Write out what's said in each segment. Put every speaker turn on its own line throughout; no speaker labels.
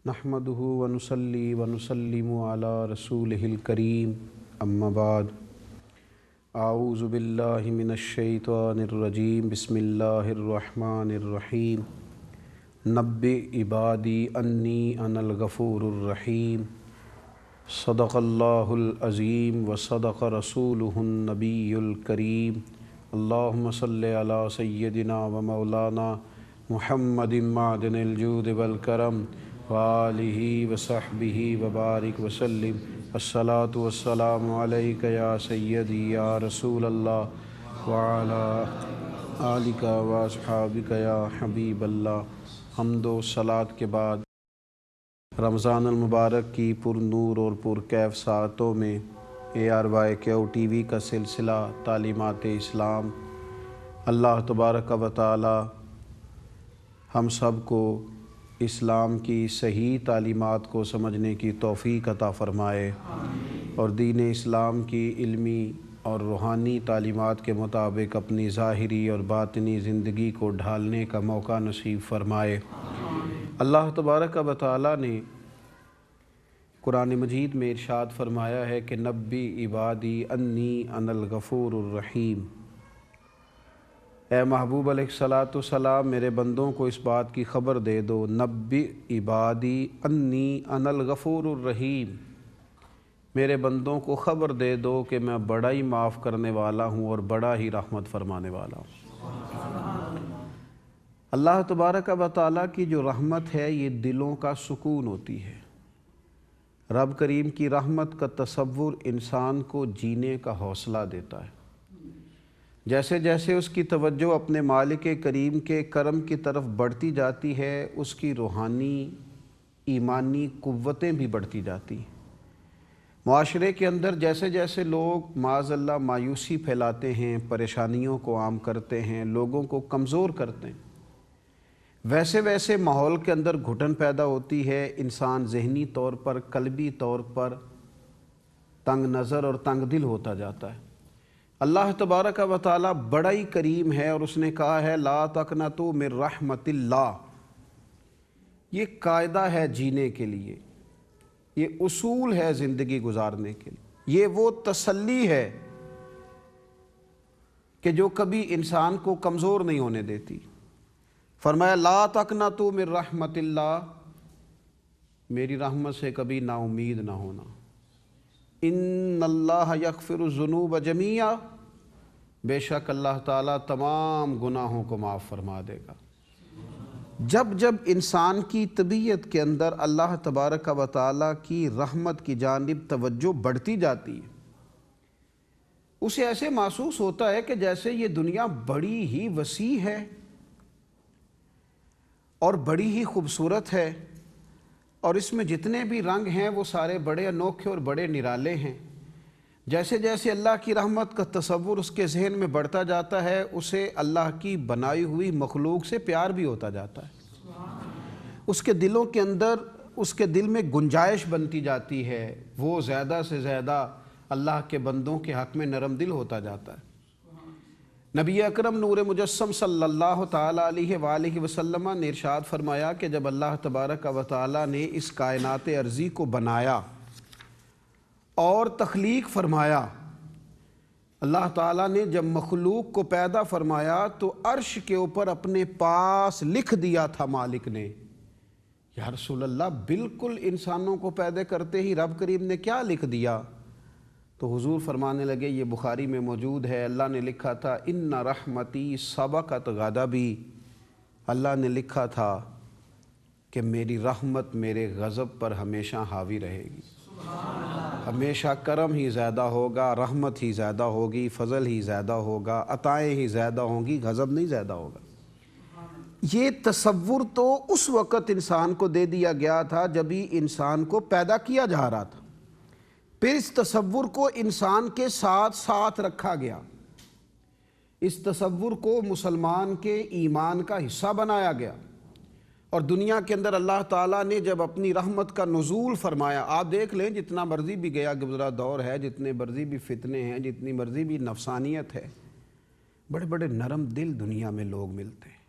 نحمدہ ونصلی ونسلم علی رسولہ الکریم اما بعد اعوذ باللہ من الشیطان الرجیم بسم اللہ الرحمن الرحیم نبئ عبادی انی انا الغفور الرحیم صدق اللہ العظیم وصدق رسولہ النبی الکریم اللہم صلی علی سیدنا و مولانا محمد معدن الجود والکرم وآلہ وصحبہ وبارک وسلم الصلاۃ والسلام علیک یا سیدی یا رسول اللہ وعلی آلک واصحابک یا حبیب اللہ۔ حمد و صلاۃ کے بعد رمضان المبارک کی پر نور اور پر کیف ساعتوں میں ARYKO TV کا سلسلہ تعلیمات اسلام، اللہ تبارک و تعالی ہم سب کو اسلام کی صحیح تعلیمات کو سمجھنے کی توفیق عطا فرمائے اور دین اسلام کی علمی اور روحانی تعلیمات کے مطابق اپنی ظاہری اور باطنی زندگی کو ڈھالنے کا موقع نصیب فرمائے۔ اللہ تبارک و تعالی نے قرآن مجید میں ارشاد فرمایا ہے کہ نبی عبادی انی انا الغفور الرحیم، اے محبوب علیہ السلام میرے بندوں کو اس بات کی خبر دے دو، نبی عبادی انی انا الغفور الرحیم، میرے بندوں کو خبر دے دو کہ میں بڑا ہی معاف کرنے والا ہوں اور بڑا ہی رحمت فرمانے والا ہوں۔ اللہ تبارک و تعالیٰ کی جو رحمت ہے یہ دلوں کا سکون ہوتی ہے۔ رب کریم کی رحمت کا تصور انسان کو جینے کا حوصلہ دیتا ہے۔ جیسے جیسے اس کی توجہ اپنے مالک کریم کے کرم کی طرف بڑھتی جاتی ہے، اس کی روحانی ایمانی قوتیں بھی بڑھتی جاتی ہیں۔ معاشرے کے اندر جیسے جیسے لوگ معاذ اللہ مایوسی پھیلاتے ہیں، پریشانیوں کو عام کرتے ہیں، لوگوں کو کمزور کرتے ہیں، ویسے ویسے ماحول کے اندر گھٹن پیدا ہوتی ہے، انسان ذہنی طور پر قلبی طور پر تنگ نظر اور تنگ دل ہوتا جاتا ہے۔ اللہ تبارک و تعالی بڑا ہی کریم ہے اور اس نے کہا ہے لا تقنطوا من رحمت اللہ، یہ قاعدہ ہے جینے کے لیے، یہ اصول ہے زندگی گزارنے کے لیے، یہ وہ تسلی ہے کہ جو کبھی انسان کو کمزور نہیں ہونے دیتی۔ فرمایا لا تقنطوا من رحمت اللہ، میری رحمت سے کبھی نا امید نہ ہونا۔ ان اللہ یغفر الذنوب جمیعا، بے شک اللہ تعالیٰ تمام گناہوں کو معاف فرما دے گا۔ جب جب انسان کی طبیعت کے اندر اللہ تبارک و تعالیٰ کی رحمت کی جانب توجہ بڑھتی جاتی ہے، اسے ایسے محسوس ہوتا ہے کہ جیسے یہ دنیا بڑی ہی وسیع ہے اور بڑی ہی خوبصورت ہے، اور اس میں جتنے بھی رنگ ہیں وہ سارے بڑے انوکھے اور بڑے نرالے ہیں۔ جیسے جیسے اللہ کی رحمت کا تصور اس کے ذہن میں بڑھتا جاتا ہے، اسے اللہ کی بنائی ہوئی مخلوق سے پیار بھی ہوتا جاتا ہے۔ اس کے دلوں کے اندر، اس کے دل میں گنجائش بنتی جاتی ہے، وہ زیادہ سے زیادہ اللہ کے بندوں کے حق میں نرم دل ہوتا جاتا ہے۔ نبی اکرم نور مجسم صلی اللہ تعالیٰ علیہ وآلہ وسلم نے ارشاد فرمایا کہ جب اللہ تبارک و تعالیٰ نے اس کائنات ارضی کو بنایا اور تخلیق فرمایا، اللہ تعالیٰ نے جب مخلوق کو پیدا فرمایا تو عرش کے اوپر اپنے پاس لکھ دیا تھا مالک نے، یا رسول اللہ بالکل انسانوں کو پیدا کرتے ہی رب کریم نے کیا لکھ دیا؟ تو حضور فرمانے لگے، یہ بخاری میں موجود ہے، اللہ نے لکھا تھا ان رحمتی سبقت غضبی، اللہ نے لکھا تھا کہ میری رحمت میرے غضب پر ہمیشہ حاوی رہے گی، ہمیشہ کرم ہی زیادہ ہوگا، رحمت ہی زیادہ ہوگی، فضل ہی زیادہ ہوگا، عطائیں ہی زیادہ ہوں گی، غضب نہیں زیادہ ہوگا۔ یہ تصور تو اس وقت انسان کو دے دیا گیا تھا جب ہی انسان کو پیدا کیا جا رہا تھا، پھر اس تصور کو انسان کے ساتھ ساتھ رکھا گیا، اس تصور کو مسلمان کے ایمان کا حصہ بنایا گیا، اور دنیا کے اندر اللہ تعالیٰ نے جب اپنی رحمت کا نزول فرمایا، آپ دیکھ لیں جتنا مرضی بھی گیا گزرا دور ہے، جتنے مرضی بھی فتنے ہیں، جتنی مرضی بھی نفسانیت ہے، بڑے بڑے نرم دل دنیا میں لوگ ملتے ہیں،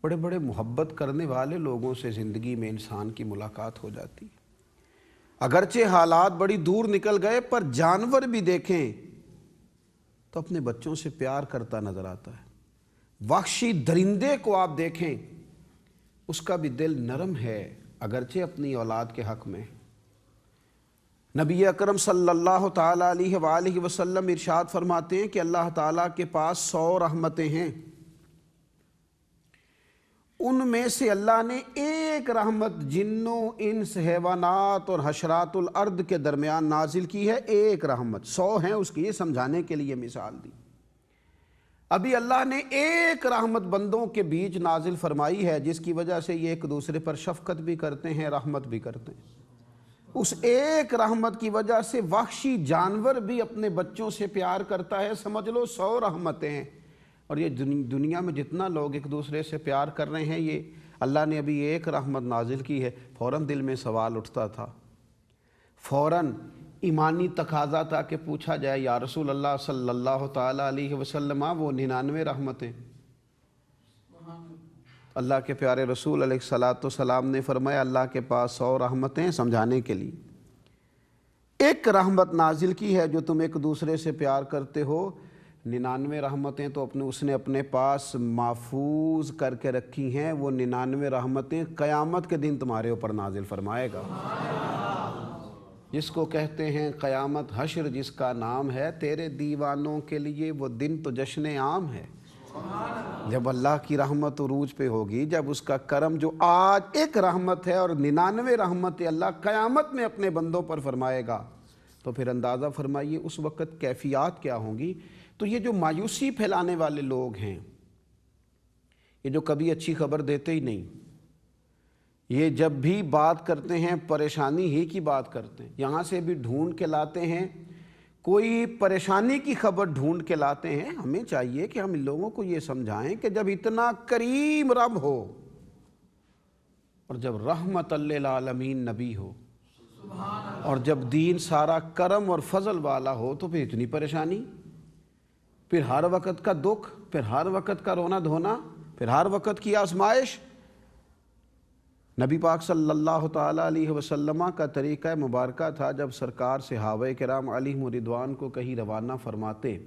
بڑے بڑے محبت کرنے والے لوگوں سے زندگی میں انسان کی ملاقات ہو جاتی ہے۔ اگرچہ حالات بڑی دور نکل گئے پر جانور بھی دیکھیں تو اپنے بچوں سے پیار کرتا نظر آتا ہے۔ وحشی درندے کو آپ دیکھیں، اس کا بھی دل نرم ہے اگرچہ اپنی اولاد کے حق میں۔ نبی اکرم صلی اللہ تعالیٰ علیہ وآلہ وسلم ارشاد فرماتے ہیں کہ اللہ تعالیٰ کے پاس 100 رحمتیں ہیں، ان میں سے اللہ نے ایک رحمت جنوں، انس، حیوانات اور حشرات الارض کے درمیان نازل کی ہے۔ ایک رحمت، 100 ہیں اس کی، یہ سمجھانے کے لیے مثال دی۔ ابھی اللہ نے ایک رحمت بندوں کے بیچ نازل فرمائی ہے جس کی وجہ سے یہ ایک دوسرے پر شفقت بھی کرتے ہیں، رحمت بھی کرتے ہیں۔ اس ایک رحمت کی وجہ سے وحشی جانور بھی اپنے بچوں سے پیار کرتا ہے۔ سمجھ لو 100 رحمتیں ہیں، اور یہ دنیا میں جتنا لوگ ایک دوسرے سے پیار کر رہے ہیں، یہ اللہ نے ابھی ایک رحمت نازل کی ہے۔ فوراً دل میں سوال اٹھتا تھا، فوراً ایمانی تقاضا تھا کہ پوچھا جائے یا رسول اللہ صلی اللہ تعالیٰ علیہ وسلم، وہ 99 رحمتیں؟ اللہ کے پیارے رسول علیہ السلام نے فرمایا اللہ کے پاس 100 رحمتیں، سمجھانے کے لیے ایک رحمت نازل کی ہے جو تم ایک دوسرے سے پیار کرتے ہو۔ 99 رحمتیں تو اس نے اپنے پاس محفوظ کر کے رکھی ہیں، وہ 99 رحمتیں قیامت کے دن تمہارے اوپر نازل فرمائے گا۔ جس کو کہتے ہیں قیامت، حشر جس کا نام ہے، تیرے دیوانوں کے لیے وہ دن تو جشن عام ہے۔ جب اللہ کی رحمت عروج پہ ہوگی، جب اس کا کرم جو آج ایک رحمت ہے اور 99 رحمتیں اللہ قیامت میں اپنے بندوں پر فرمائے گا، تو پھر اندازہ فرمائیے اس وقت کیفیات کیا ہوں گی۔ تو یہ جو مایوسی پھیلانے والے لوگ ہیں، یہ جو کبھی اچھی خبر دیتے ہی نہیں، یہ جب بھی بات کرتے ہیں پریشانی ہی کی بات کرتے ہیں، یہاں سے بھی ڈھونڈ کے لاتے ہیں، کوئی پریشانی کی خبر ڈھونڈ کے لاتے ہیں۔ ہمیں چاہیے کہ ہم ان لوگوں کو یہ سمجھائیں کہ جب اتنا کریم رب ہو اور جب رحمت للعالمین نبی ہو اور جب دین سارا کرم اور فضل والا ہو، تو پھر اتنی پریشانی، پھر ہر وقت کا دکھ، پھر ہر وقت کا رونا دھونا، پھر ہر وقت کی آزمائش۔ نبی پاک صلی اللہ تعالیٰ علیہ وسلم کا طریقہ مبارکہ تھا، جب سرکار صحابہ کرام علیہم رضوان کو کہیں روانہ فرماتے،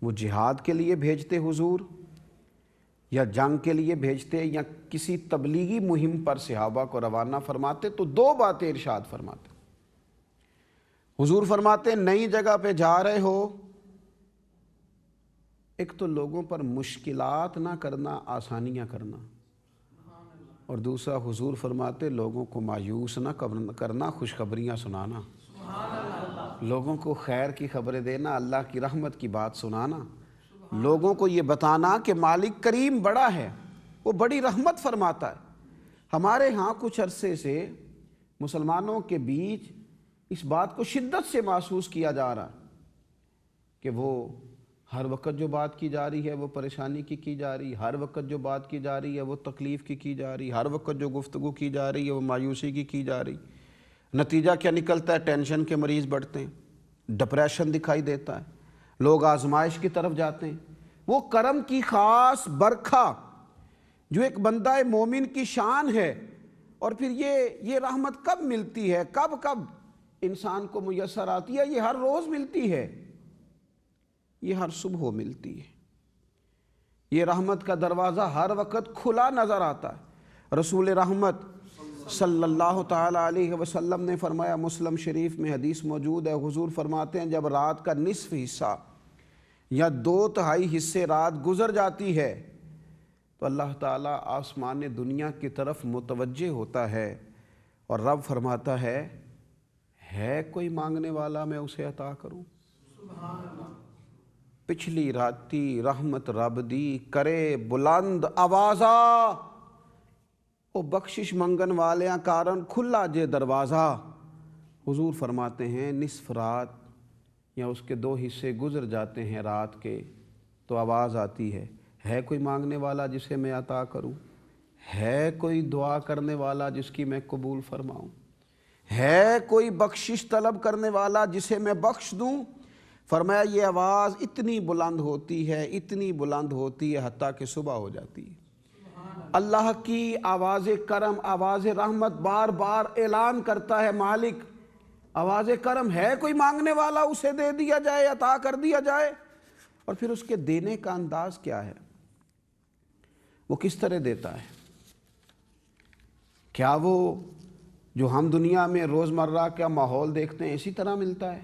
وہ جہاد کے لیے بھیجتے حضور، یا جنگ کے لیے بھیجتے، یا کسی تبلیغی مہم پر صحابہ کو روانہ فرماتے، تو 2 باتیں ارشاد فرماتے۔ حضور فرماتے نئی جگہ پہ جا رہے ہو، ایک تو لوگوں پر مشکلات نہ کرنا، آسانیاں کرنا، اور دوسرا حضور فرماتے لوگوں کو مایوس نہ کرنا، خوشخبریاں سنانا، لوگوں کو خیر کی خبریں دینا، اللہ کی رحمت کی بات سنانا، لوگوں کو یہ بتانا کہ مالک کریم بڑا ہے، وہ بڑی رحمت فرماتا ہے۔ ہمارے ہاں کچھ عرصے سے مسلمانوں کے بیچ اس بات کو شدت سے محسوس کیا جا رہا ہے کہ وہ ہر وقت جو بات کی جا رہی ہے وہ پریشانی کی جا رہی ہے، ہر وقت جو بات کی جا رہی ہے وہ تکلیف کی جا رہی ہے، ہر وقت جو گفتگو کی جا رہی ہے وہ مایوسی کی جا رہی۔ نتیجہ کیا نکلتا ہے؟ ٹینشن کے مریض بڑھتے ہیں، ڈپریشن دکھائی دیتا ہے، لوگ آزمائش کی طرف جاتے ہیں۔ وہ کرم کی خاص برکھا جو ایک بندہ مومن کی شان ہے، اور پھر یہ رحمت کب ملتی ہے، کب انسان کو میسر آتی ہے؟ یہ ہر روز ملتی ہے، یہ ہر صبح ملتی ہے۔ یہ رحمت کا دروازہ ہر وقت کھلا نظر آتا ہے۔ رسول رحمت صلی اللہ تعالیٰ علیہ وسلم نے فرمایا، مسلم شریف میں حدیث موجود ہے، حضور فرماتے ہیں جب رات کا نصف حصہ یا 2/3 حصے رات گزر جاتی ہے تو اللہ تعالیٰ آسمان دنیا کی طرف متوجہ ہوتا ہے اور رب فرماتا ہے کوئی مانگنے والا میں اسے عطا کروں؟ پچھلی راتی رحمت رب دی کرے بلند آوازہ، او بخشش منگن والیاں کارن کھلا جے دروازہ۔ حضور فرماتے ہیں نصف رات یا اس کے 2 حصے گزر جاتے ہیں رات کے، تو آواز آتی ہے کوئی مانگنے والا جسے میں عطا کروں؟ ہے کوئی دعا کرنے والا جس کی میں قبول فرماؤں؟ ہے کوئی بخشش طلب کرنے والا جسے میں بخش دوں؟ فرمایا یہ آواز اتنی بلند ہوتی ہے، اتنی بلند ہوتی ہے حتیٰ کہ صبح ہو جاتی ہے۔ اللہ کی آواز کرم، آواز رحمت بار بار اعلان کرتا ہے، مالک آواز کرم ہے، کوئی مانگنے والا اسے دے دیا جائے، عطا کر دیا جائے۔ اور پھر اس کے دینے کا انداز کیا ہے، وہ کس طرح دیتا ہے؟ کیا وہ جو ہم دنیا میں روزمرہ کا ماحول دیکھتے ہیں اسی طرح ملتا ہے؟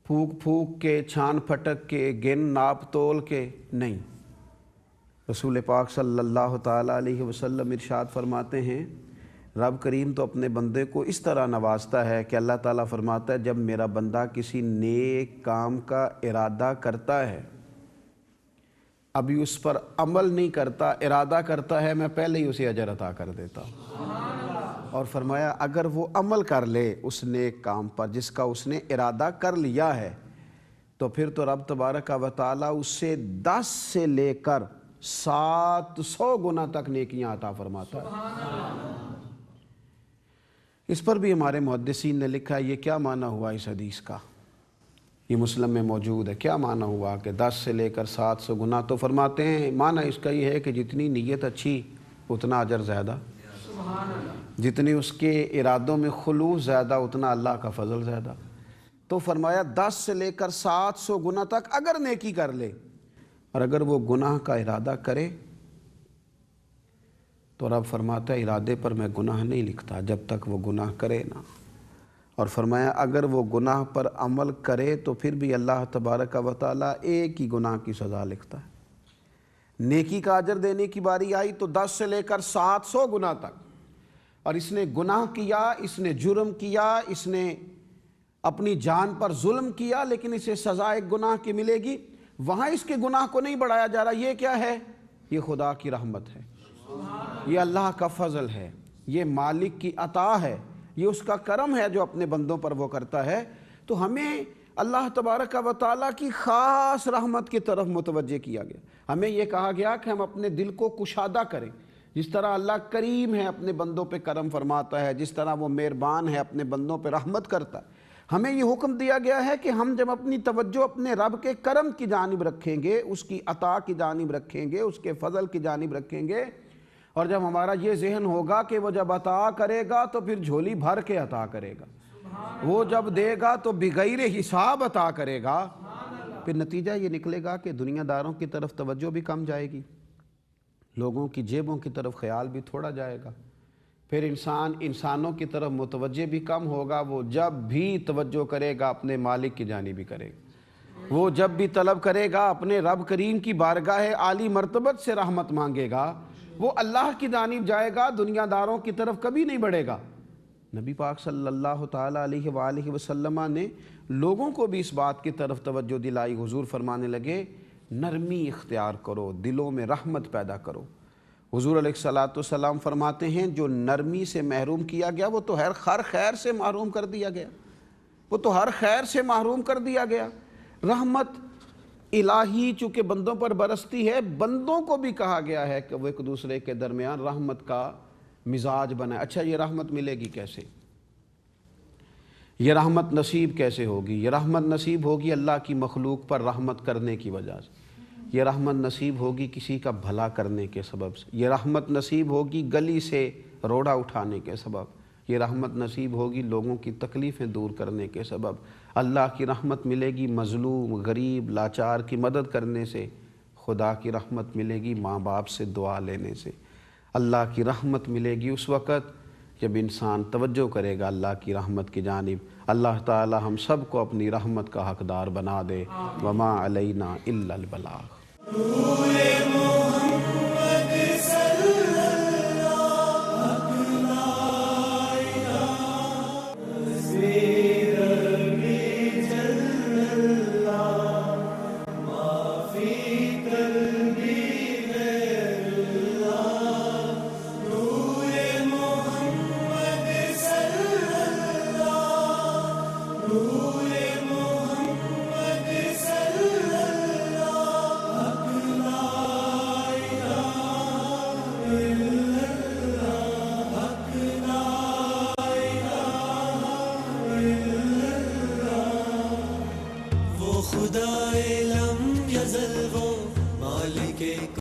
پھونک پھونک کے، چھان پھٹک کے، گن ناپ تول کے؟ نہیں۔ رسول پاک صلی اللہ تعالیٰ علیہ وسلم ارشاد فرماتے ہیں، رب کریم تو اپنے بندے کو اس طرح نوازتا ہے کہ اللہ تعالیٰ فرماتا ہے جب میرا بندہ کسی نیک کام کا ارادہ کرتا ہے، ابھی اس پر عمل نہیں کرتا، ارادہ کرتا ہے، میں پہلے ہی اسے اجر عطا کر دیتا ہوں۔ اور فرمایا اگر وہ عمل کر لے اس نیک کام پر جس کا اس نے ارادہ کر لیا ہے، تو پھر تو رب تبارک و تعالیٰ اس سے 10 سے لے کر 700 گنا تک نیکیاں عطا فرماتا ہے۔ اس پر بھی ہمارے محدثین نے لکھا ہے یہ کیا معنی ہوا اس حدیث کا، یہ مسلم میں موجود ہے، کیا معنی ہوا کہ 10 سے لے کر 700 گنا؟ تو فرماتے ہیں معنی اس کا یہ ہے کہ جتنی نیت اچھی اتنا اجر زیادہ، جتنی اس کے ارادوں میں خلوص زیادہ اتنا اللہ کا فضل زیادہ۔ تو فرمایا 10 سے لے کر 700 گنا تک اگر نیکی کر لے، اور اگر وہ گناہ کا ارادہ کرے تو رب فرماتا ہے ارادے پر میں گناہ نہیں لکھتا جب تک وہ گناہ کرے نا۔ اور فرمایا اگر وہ گناہ پر عمل کرے تو پھر بھی اللہ تبارک و تعالیٰ ایک ہی گناہ کی سزا لکھتا ہے۔ نیکی کا اجر دینے کی باری آئی تو 10 سے لے کر 700 گنا تک، اور اس نے گناہ کیا، اس نے جرم کیا، اس نے اپنی جان پر ظلم کیا، لیکن اسے سزا ایک گناہ کی ملے گی۔ وہاں اس کے گناہ کو نہیں بڑھایا جا رہا، یہ کیا ہے؟ یہ خدا کی رحمت ہے، یہ اللہ کا فضل ہے، یہ مالک کی عطا ہے، یہ اس کا کرم ہے جو اپنے بندوں پر وہ کرتا ہے۔ تو ہمیں اللہ تبارک و تعالیٰ کی خاص رحمت کی طرف متوجہ کیا گیا، ہمیں یہ کہا گیا کہ ہم اپنے دل کو کشادہ کریں۔ جس طرح اللہ کریم ہے، اپنے بندوں پہ کرم فرماتا ہے، جس طرح وہ مہربان ہے، اپنے بندوں پہ رحمت کرتا ہے، ہمیں یہ حکم دیا گیا ہے کہ ہم جب اپنی توجہ اپنے رب کے کرم کی جانب رکھیں گے، اس کی عطا کی جانب رکھیں گے، اس کے فضل کی جانب رکھیں گے، اور جب ہمارا یہ ذہن ہوگا کہ وہ جب عطا کرے گا تو پھر جھولی بھر کے عطا کرے گا، وہ جب دے گا تو بغیر حساب عطا کرے گا، پھر نتیجہ یہ نکلے گا کہ دنیا داروں کی طرف توجہ بھی کم جائے گی، لوگوں کی جیبوں کی طرف خیال بھی تھوڑا جائے گا، پھر انسانوں کی طرف متوجہ بھی کم ہوگا۔ وہ جب بھی توجہ کرے گا اپنے مالک کی جانب بھی کرے گا، وہ جب بھی طلب کرے گا اپنے رب کریم کی بارگاہ عالی مرتبت سے رحمت مانگے گا، وہ اللہ کی جانب جائے گا، دنیا داروں کی طرف کبھی نہیں بڑھے گا۔ نبی پاک صلی اللہ تعالیٰ علیہ وآلہ وسلم نے لوگوں کو بھی اس بات کی طرف توجہ دلائی۔ حضور فرمانے لگے نرمی اختیار کرو، دلوں میں رحمت پیدا کرو۔ حضور علیہ السلام فرماتے ہیں جو نرمی سے محروم کیا گیا وہ تو ہر خیر سے محروم کر دیا گیا، وہ تو ہر خیر سے محروم کر دیا گیا۔ رحمت الہی چونکہ بندوں پر برستی ہے، بندوں کو بھی کہا گیا ہے کہ وہ ایک دوسرے کے درمیان رحمت کا مزاج بنائے۔ اچھا یہ رحمت ملے گی کیسے؟ یہ رحمت نصیب کیسے ہوگی؟ یہ رحمت نصیب ہوگی اللہ کی مخلوق پر رحمت کرنے کی وجہ سے، یہ رحمت نصیب ہوگی کسی کا بھلا کرنے کے سبب سے، یہ رحمت نصیب ہوگی گلی سے روڑا اٹھانے کے سبب، یہ رحمت نصیب ہوگی لوگوں کی تکلیفیں دور کرنے کے سبب۔ اللہ کی رحمت ملے گی مظلوم، غریب، لاچار کی مدد کرنے سے، خدا کی رحمت ملے گی ماں باپ سے دعا لینے سے۔ اللہ کی رحمت ملے گی اس وقت جب انسان توجہ کرے گا اللہ کی رحمت کی جانب۔ اللہ تعالی ہم سب کو اپنی رحمت کا حقدار بنا دے۔ وما علینا الا البلاغ۔
خدائے لم یزل وہ